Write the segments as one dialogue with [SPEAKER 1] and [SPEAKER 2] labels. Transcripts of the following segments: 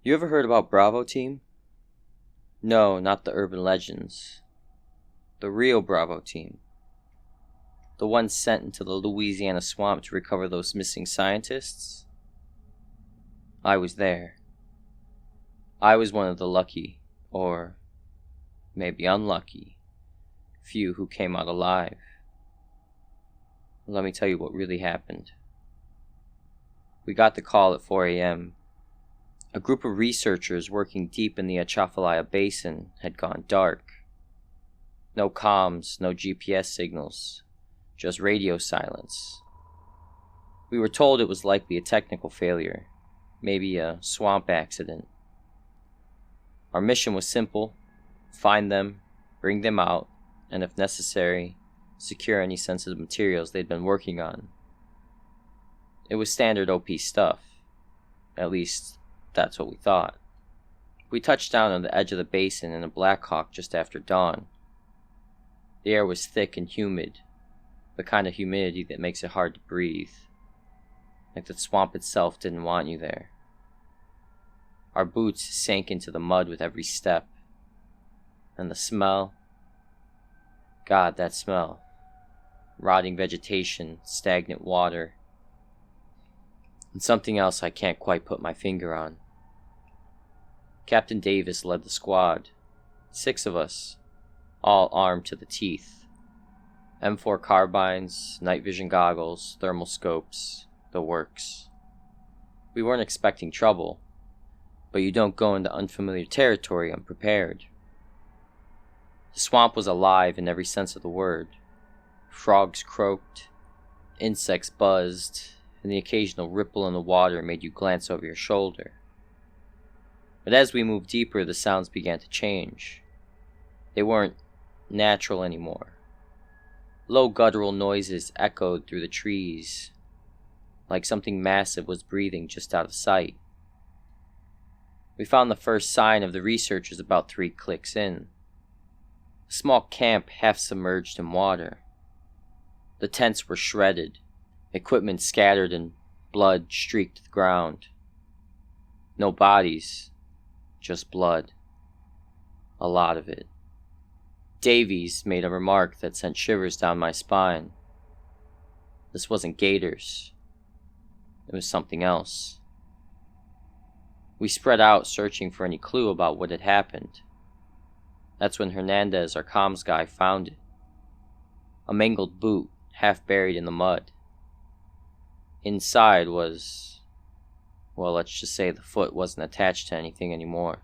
[SPEAKER 1] You ever heard about Bravo Team? No, not the urban legends. The real Bravo Team. The one sent into the Louisiana swamp to recover those missing scientists? I was there. I was one of the lucky, or maybe unlucky, few who came out alive. Let me tell you what really happened. We got the call at 4 a.m. A group of researchers working deep in the Atchafalaya Basin had gone dark. No comms, no GPS signals, just radio silence. We were told it was likely a technical failure, maybe a swamp accident. Our mission was simple: find them, bring them out, and if necessary, secure any sensitive materials they'd been working on. It was standard OP stuff. At least, that's what we thought. We touched down on the edge of the basin in a Blackhawk just after dawn. The air was thick and humid, the kind of humidity that makes it hard to breathe. Like the swamp itself didn't want you there. Our boots sank into the mud with every step. And the smell? God, that smell. Rotting vegetation, stagnant water, and something else I can't quite put my finger on. Captain Davis led the squad. 6 of us, all armed to the teeth. M4 carbines, night vision goggles, thermal scopes, the works. We weren't expecting trouble, but you don't go into unfamiliar territory unprepared. The swamp was alive in every sense of the word. Frogs croaked, insects buzzed, and the occasional ripple in the water made you glance over your shoulder. But as we moved deeper, the sounds began to change. They weren't natural anymore. Low guttural noises echoed through the trees, like something massive was breathing just out of sight. We found the first sign of the researchers about 3 clicks in. A small camp half submerged in water. The tents were shredded, equipment scattered, and blood streaked the ground. No bodies, just blood. A lot of it. Davies made a remark that sent shivers down my spine. This wasn't gators. It was something else. We spread out searching for any clue about what had happened. That's when Hernandez, our comms guy, found it. A mangled boot, half buried in the mud. Inside was, well, let's just say the foot wasn't attached to anything anymore.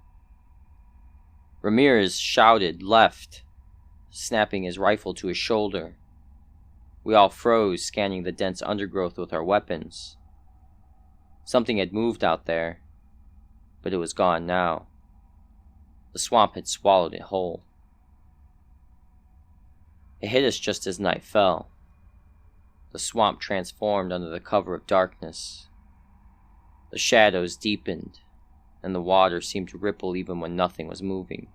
[SPEAKER 1] Ramirez shouted left, snapping his rifle to his shoulder. We all froze, scanning the dense undergrowth with our weapons. Something had moved out there, but it was gone now. The swamp had swallowed it whole. It hit us just as night fell. The swamp transformed under the cover of darkness. The shadows deepened, and the water seemed to ripple even when nothing was moving.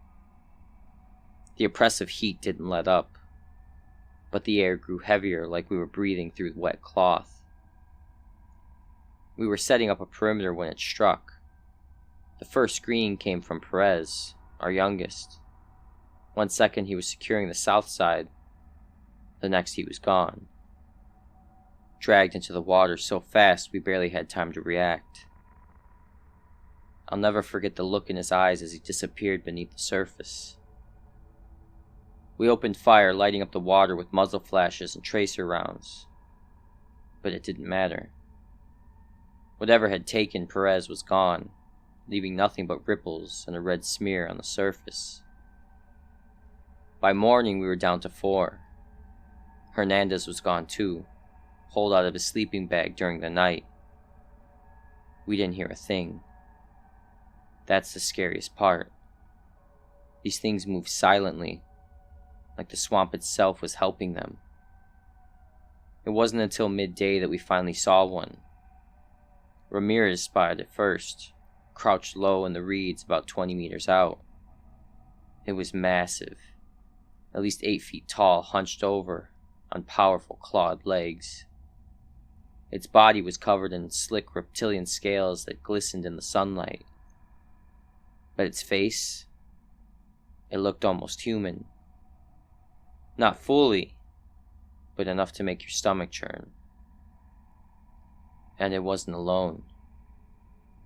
[SPEAKER 1] The oppressive heat didn't let up, but the air grew heavier, like we were breathing through wet cloth. We were setting up a perimeter when it struck. The first screen came from Perez, our youngest. 1 second he was securing the south side, the next he was gone. Dragged into the water so fast we barely had time to react. I'll never forget the look in his eyes as he disappeared beneath the surface. We opened fire, lighting up the water with muzzle flashes and tracer rounds. But it didn't matter. Whatever had taken Perez was gone, leaving nothing but ripples and a red smear on the surface. By morning we were down to 4. Hernandez was gone too, pulled out of his sleeping bag during the night. We didn't hear a thing. That's the scariest part. These things moved silently, like the swamp itself was helping them. It wasn't until midday that we finally saw one. Ramirez spotted it first, crouched low in the reeds about 20 meters out. It was massive, at least 8 feet tall, hunched over on powerful clawed legs. Its body was covered in slick reptilian scales that glistened in the sunlight. But its face, it looked almost human. Not fully, but enough to make your stomach churn. And it wasn't alone.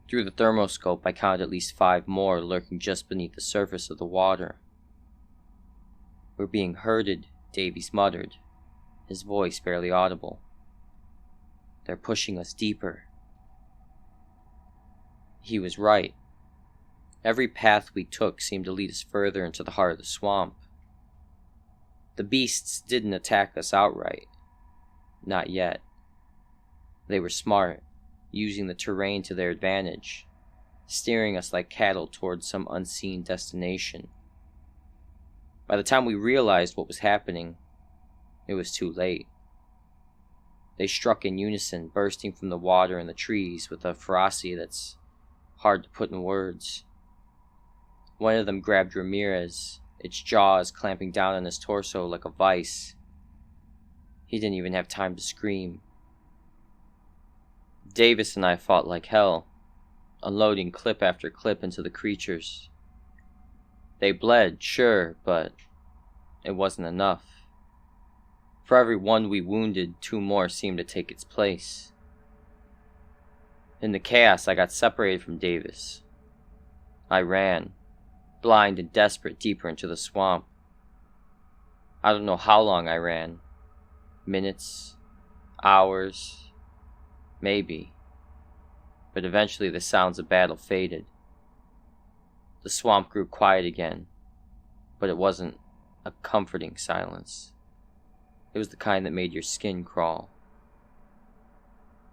[SPEAKER 1] Through the thermoscope, I counted at least 5 more lurking just beneath the surface of the water. "We're being herded," Davies muttered, his voice barely audible. "They're pushing us deeper." He was right. Every path we took seemed to lead us further into the heart of the swamp. The beasts didn't attack us outright. Not yet. They were smart, using the terrain to their advantage, steering us like cattle towards some unseen destination. By the time we realized what was happening, it was too late. They struck in unison, bursting from the water and the trees with a ferocity that's hard to put in words. One of them grabbed Ramirez, its jaws clamping down on his torso like a vice. He didn't even have time to scream. Davis and I fought like hell, unloading clip after clip into the creatures. They bled, sure, but it wasn't enough. For every one we wounded, 2 more seemed to take its place. In the chaos, I got separated from Davis. I ran, blind and desperate, deeper into the swamp. I don't know how long I ran. Minutes, hours, maybe. But eventually the sounds of battle faded. The swamp grew quiet again, but it wasn't a comforting silence. It was the kind that made your skin crawl.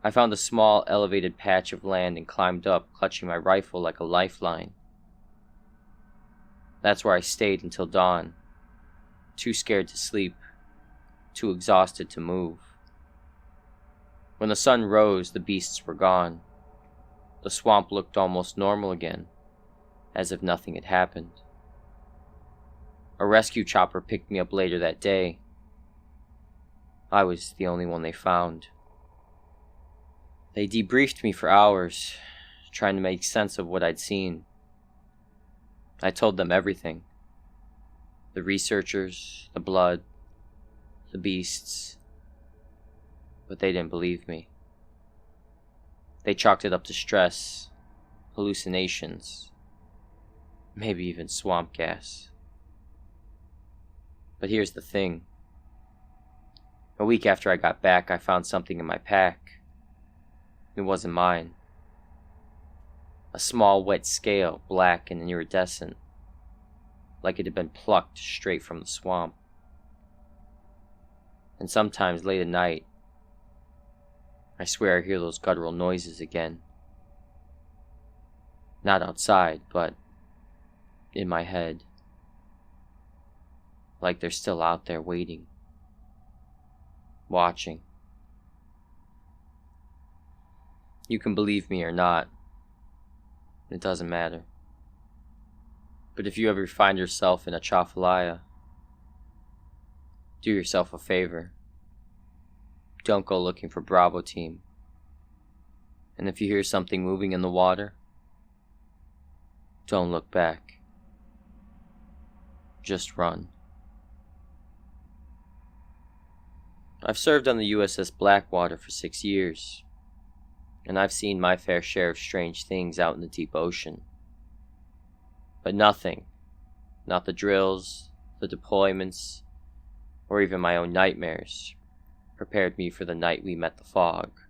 [SPEAKER 1] I found a small, elevated patch of land and climbed up, clutching my rifle like a lifeline. That's where I stayed until dawn, too scared to sleep, too exhausted to move. When the sun rose, the beasts were gone. The swamp looked almost normal again, as if nothing had happened. A rescue chopper picked me up later that day. I was the only one they found. They debriefed me for hours, trying to make sense of what I'd seen. I told them everything. The researchers, the blood, the beasts. But they didn't believe me. They chalked it up to stress, hallucinations, maybe even swamp gas. But here's the thing. A week after I got back, I found something in my pack. It wasn't mine. A small wet scale, black and iridescent, like it had been plucked straight from the swamp. And sometimes late at night, I swear I hear those guttural noises again. Not outside, but in my head. Like they're still out there waiting. Watching. You can believe me or not. It doesn't matter. But if you ever find yourself in a Chafalaya, do yourself a favor. Don't go looking for Bravo Team. And if you hear something moving in the water, don't look back. Just run. I've served on the USS Blackwater for 6 years, and I've seen my fair share of strange things out in the deep ocean. But nothing, not the drills, the deployments, or even my own nightmares, prepared me for the night we met the fog.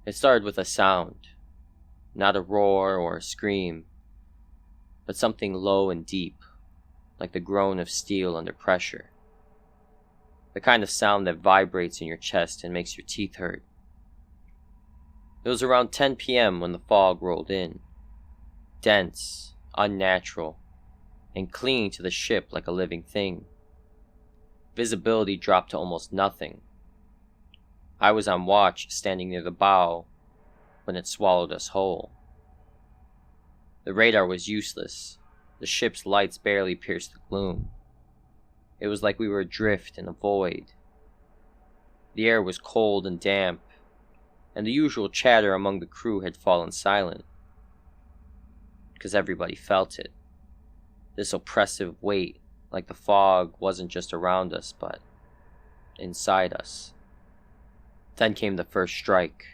[SPEAKER 1] It started with a sound, not a roar or a scream, but something low and deep, like the groan of steel under pressure. The kind of sound that vibrates in your chest and makes your teeth hurt. It was around 10 p.m. when the fog rolled in, dense, unnatural, and clinging to the ship like a living thing. Visibility dropped to almost nothing. I was on watch, standing near the bow, when it swallowed us whole. The radar was useless. The ship's lights barely pierced the gloom. It was like we were adrift in a void. The air was cold and damp, and the usual chatter among the crew had fallen silent. because everybody felt it. This oppressive weight, like the fog wasn't just around us, but inside us. Then came the first strike.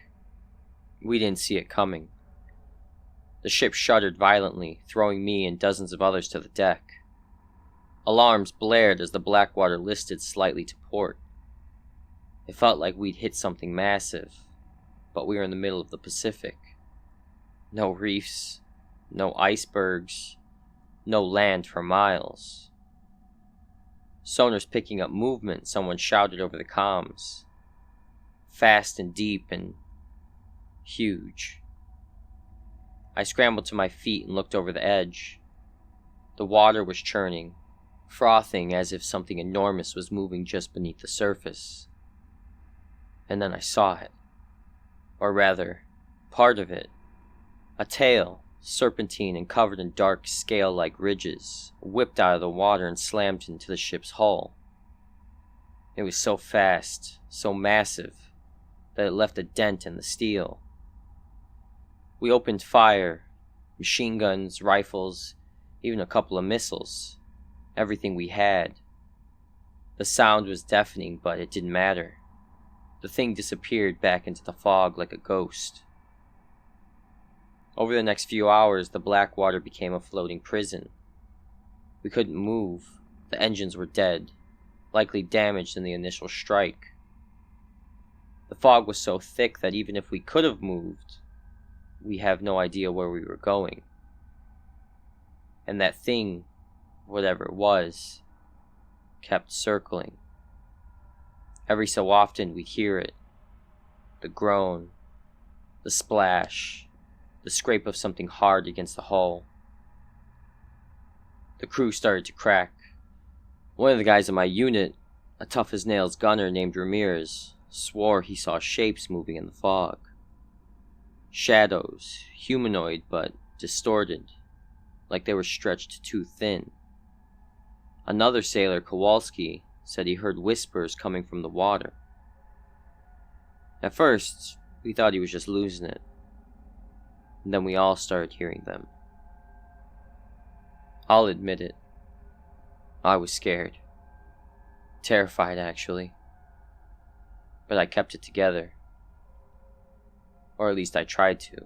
[SPEAKER 1] We didn't see it coming. The ship shuddered violently, throwing me and dozens of others to the deck. Alarms blared as the Blackwater listed slightly to port. It felt like we'd hit something massive, but we were in the middle of the Pacific. No reefs, no icebergs, no land for miles. Sonar's picking up movement, someone shouted over the comms. Fast and deep and huge. I scrambled to my feet and looked over the edge. The water was churning, frothing as if something enormous was moving just beneath the surface. And then I saw it. Or rather, part of it. A tail, serpentine and covered in dark scale-like ridges, whipped out of the water and slammed into the ship's hull. It was so fast, so massive, that it left a dent in the steel. We opened fire, machine guns, rifles, even a couple of missiles. Everything we had. The sound was deafening, but it didn't matter. The thing disappeared back into the fog like a ghost. Over the next few hours, the Blackwater became a floating prison. We couldn't move. The engines were dead, likely damaged in the initial strike. The fog was so thick that even if we could have moved, we have no idea where we were going. And that thing, whatever it was, kept circling. Every so often we'd hear it. The groan, the splash, the scrape of something hard against the hull. The crew started to crack. One of the guys in my unit, a tough-as-nails gunner named Ramirez, swore he saw shapes moving in the fog. Shadows, humanoid but distorted, like they were stretched too thin. Another sailor, Kowalski, said he heard whispers coming from the water. At first, we thought he was just losing it. And then we all started hearing them. I'll admit it. I was scared. Terrified, actually. But I kept it together. Or at least I tried to.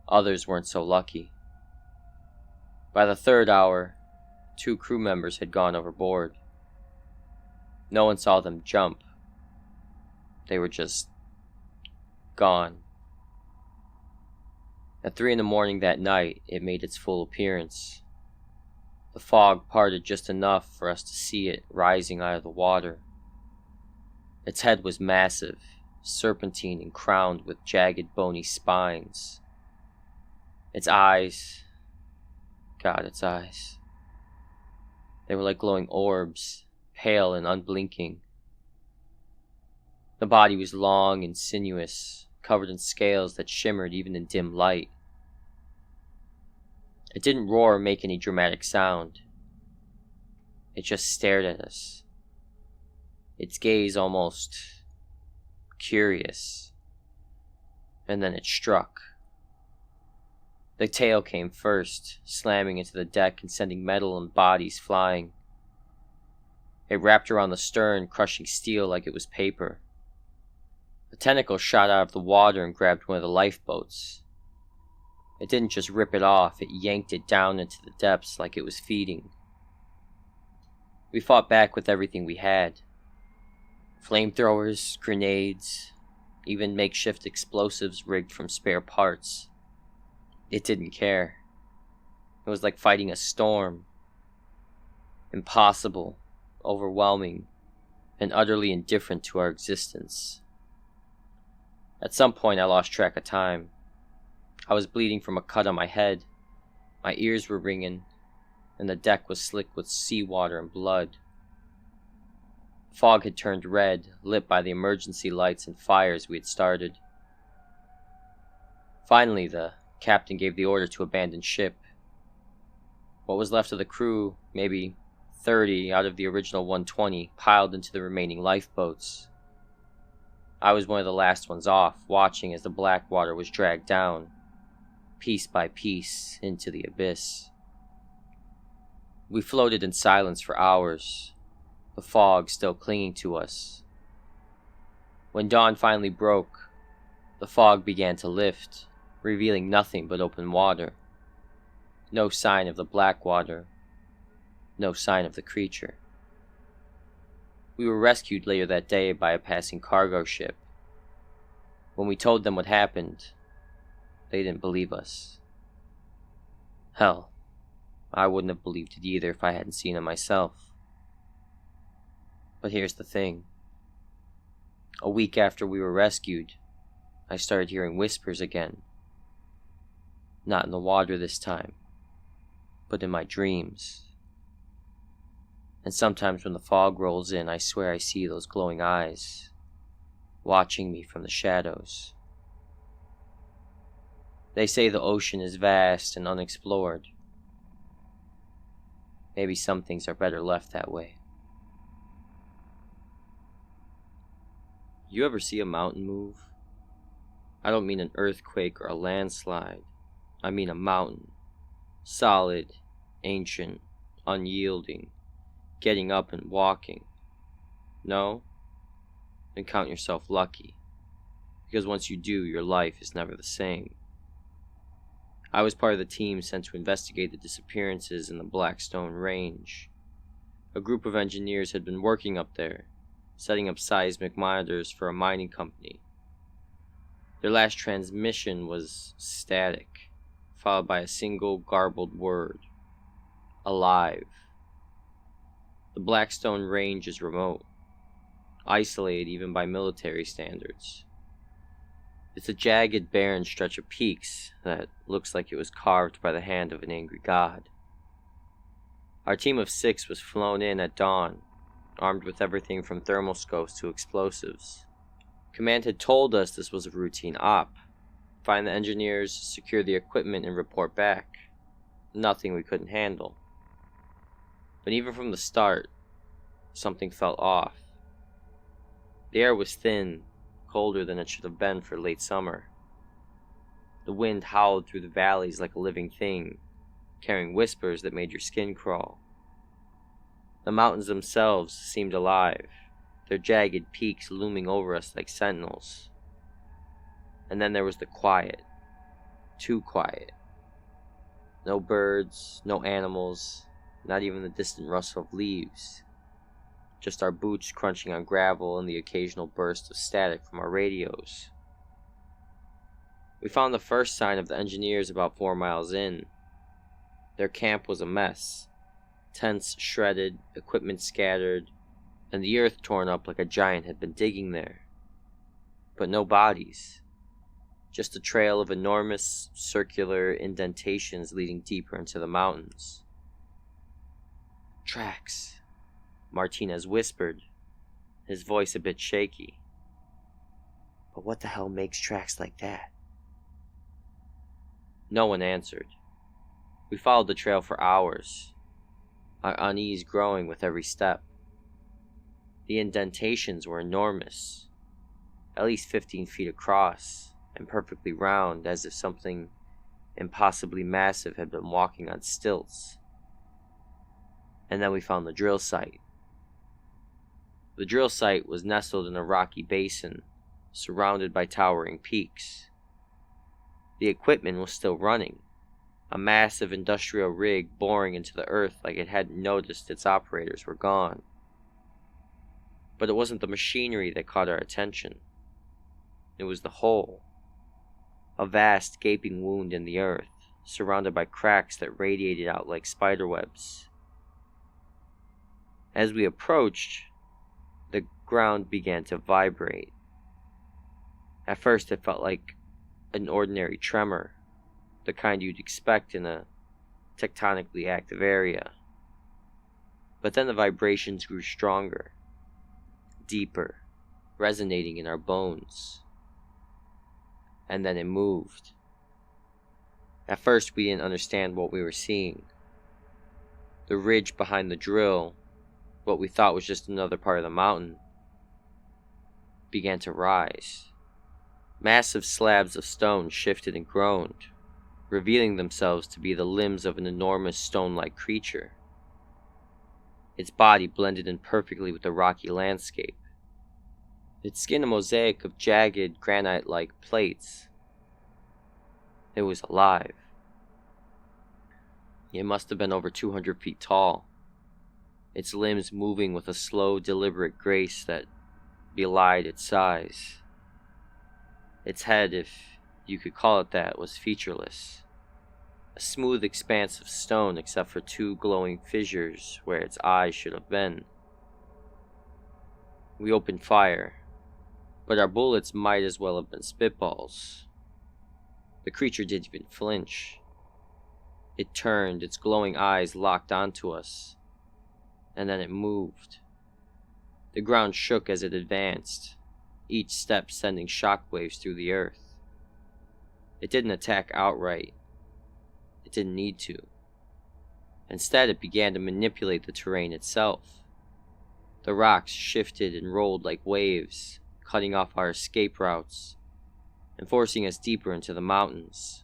[SPEAKER 1] Others weren't so lucky. By the third hour, 2 crew members had gone overboard. No one saw them jump. They were just gone. At 3 a.m. that night, it made its full appearance. The fog parted just enough for us to see it rising out of the water. Its head was massive, serpentine and crowned with jagged bony spines. Its eyes... God, its eyes. They were like glowing orbs, pale and unblinking. The body was long and sinuous, covered in scales that shimmered even in dim light. It didn't roar or make any dramatic sound. It just stared at us. Its gaze almost curious. And then it struck. The tail came first, slamming into the deck and sending metal and bodies flying. It wrapped around the stern, crushing steel like it was paper. A tentacle shot out of the water and grabbed one of the lifeboats. It didn't just rip it off, it yanked it down into the depths like it was feeding. We fought back with everything we had. Flamethrowers, grenades, even makeshift explosives rigged from spare parts. It didn't care. It was like fighting a storm. Impossible, overwhelming, and utterly indifferent to our existence. At some point I lost track of time. I was bleeding from a cut on my head. My ears were ringing, and the deck was slick with seawater and blood. Fog had turned red, lit by the emergency lights and fires we had started. Finally, the captain gave the order to abandon ship. What was left of the crew, maybe 30 out of the original 120, piled into the remaining lifeboats. I was one of the last ones off, watching as the Blackwater was dragged down. piece by piece, into the abyss. We floated in silence for hours, the fog still clinging to us. When dawn finally broke, the fog began to lift, revealing nothing but open water. No sign of the black water, no sign of the creature. We were rescued later that day by a passing cargo ship. When we told them what happened, they didn't believe us. Hell, I wouldn't have believed it either if I hadn't seen it myself. But here's the thing. A week after we were rescued, I started hearing whispers again. Not in the water this time, but in my dreams. And sometimes when the fog rolls in, I swear I see those glowing eyes, watching me from the shadows. They say the ocean is vast and unexplored. Maybe some things are better left that way. You ever see a mountain move? I don't mean an earthquake or a landslide. I mean a mountain. Solid, ancient, unyielding, getting up and walking. No? Then count yourself lucky. Because once you do, your life is never the same. I was part of the team sent to investigate the disappearances in the Blackstone Range. A group of engineers had been working up there, setting up seismic monitors for a mining company. Their last transmission was static, followed by a single garbled word: alive. The Blackstone Range is remote, isolated even by military standards. It's a jagged, barren stretch of peaks that looks like it was carved by the hand of an angry god. Our team of 6 was flown in at dawn, armed with everything from thermoscopes to explosives. Command had told us this was a routine op. Find the engineers, secure the equipment, and report back. Nothing we couldn't handle. But even from the start, something felt off. The air was thin, colder than it should have been for late summer. The wind howled through the valleys like a living thing, carrying whispers that made your skin crawl. The mountains themselves seemed alive, their jagged peaks looming over us like sentinels. And then there was the quiet, too quiet. No birds, no animals, not even the distant rustle of leaves. Just our boots crunching on gravel and the occasional burst of static from our radios. We found the first sign of the engineers about 4 miles in. Their camp was a mess. Tents shredded, equipment scattered, and the earth torn up like a giant had been digging there. But no bodies. Just a trail of enormous, circular indentations leading deeper into the mountains. Tracks, Martinez whispered, his voice a bit shaky. But what the hell makes tracks like that? No one answered. We followed the trail for hours, our unease growing with every step. The indentations were enormous, at least 15 feet across, and perfectly round, as if something impossibly massive had been walking on stilts. And then we found the drill site. The drill site was nestled in a rocky basin, surrounded by towering peaks. The equipment was still running, a massive industrial rig boring into the earth like it hadn't noticed its operators were gone. But it wasn't the machinery that caught our attention. It was the hole. A vast gaping wound in the earth, surrounded by cracks that radiated out like spiderwebs. As we approached, the ground began to vibrate. At first it felt like an ordinary tremor, the kind you'd expect in a tectonically active area. But then the vibrations grew stronger, deeper, resonating in our bones. And then it moved. At first we didn't understand what we were seeing. The ridge behind the drill, what we thought was just another part of the mountain, began to rise. Massive slabs of stone shifted and groaned, revealing themselves to be the limbs of an enormous stone-like creature. Its body blended in perfectly with the rocky landscape, its skin a mosaic of jagged, granite-like plates. It was alive. It must have been over 200 feet tall, its limbs moving with a slow, deliberate grace that belied its size. Its head, if you could call it that, was featureless, a smooth expanse of stone except for two glowing fissures where its eyes should have been. We opened fire, but our bullets might as well have been spitballs. The creature didn't even flinch. It turned, its glowing eyes locked onto us, and then it moved. The ground shook as it advanced, each step sending shockwaves through the earth. It didn't attack outright. It didn't need to. Instead, it began to manipulate the terrain itself. The rocks shifted and rolled like waves, cutting off our escape routes and forcing us deeper into the mountains.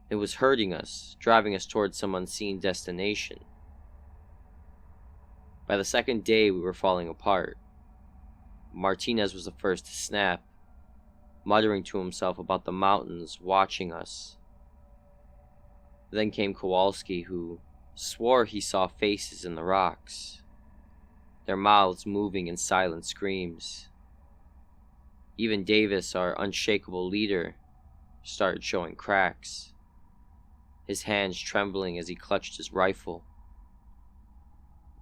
[SPEAKER 1] It was hurting us, driving us towards some unseen destination. By the second day, we were falling apart. Martinez was the first to snap, muttering to himself about the mountains watching us. Then came Kowalski, who swore he saw faces in the rocks, their mouths moving in silent screams. Even Davis, our unshakable leader, started showing cracks, his hands trembling as he clutched his rifle.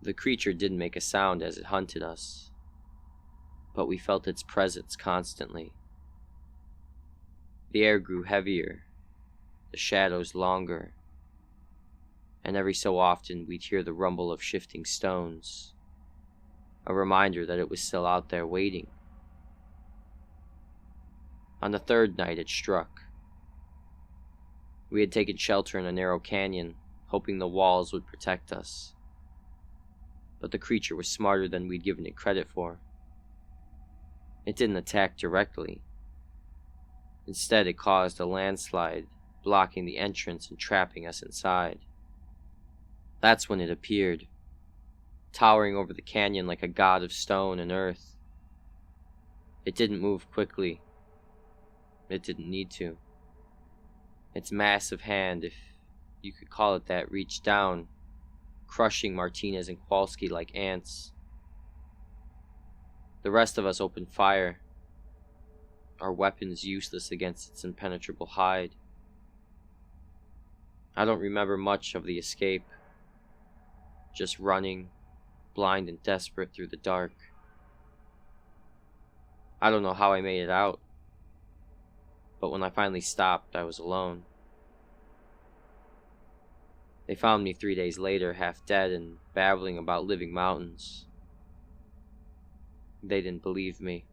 [SPEAKER 1] The creature didn't make a sound as it hunted us, but we felt its presence constantly. The air grew heavier, the shadows longer, and every so often we'd hear the rumble of shifting stones, a reminder that it was still out there waiting. On the third night it struck. We had taken shelter in a narrow canyon, hoping the walls would protect us. But the creature was smarter than we'd given it credit for. It didn't attack directly. Instead, it caused a landslide, blocking the entrance and trapping us inside. That's when it appeared, towering over the canyon like a god of stone and earth. It didn't move quickly. It didn't need to. Its massive hand, if you could call it that, reached down, crushing Martinez and Kowalski like ants. The rest of us opened fire, our weapons useless against its impenetrable hide. I don't remember much of the escape, just running, blind and desperate through the dark. I don't know how I made it out, but when I finally stopped, I was alone. They found me 3 days later, half dead and babbling about living mountains. They didn't believe me.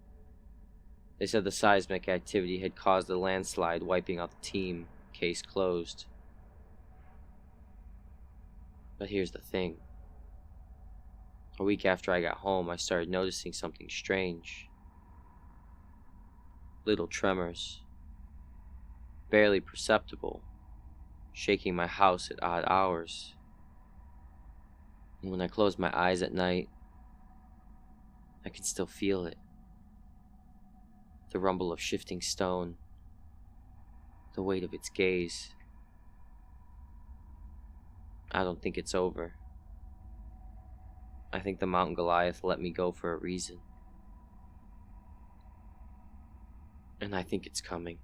[SPEAKER 1] They said the seismic activity had caused a landslide, wiping out the team. Case closed. But here's the thing. A week after I got home, I started noticing something strange. Little tremors, barely perceptible, shaking my house at odd hours. And when I close my eyes at night, I can still feel it. The rumble of shifting stone, the weight of its gaze. I don't think it's over. I think the Mountain Goliath let me go for a reason. And I think it's coming.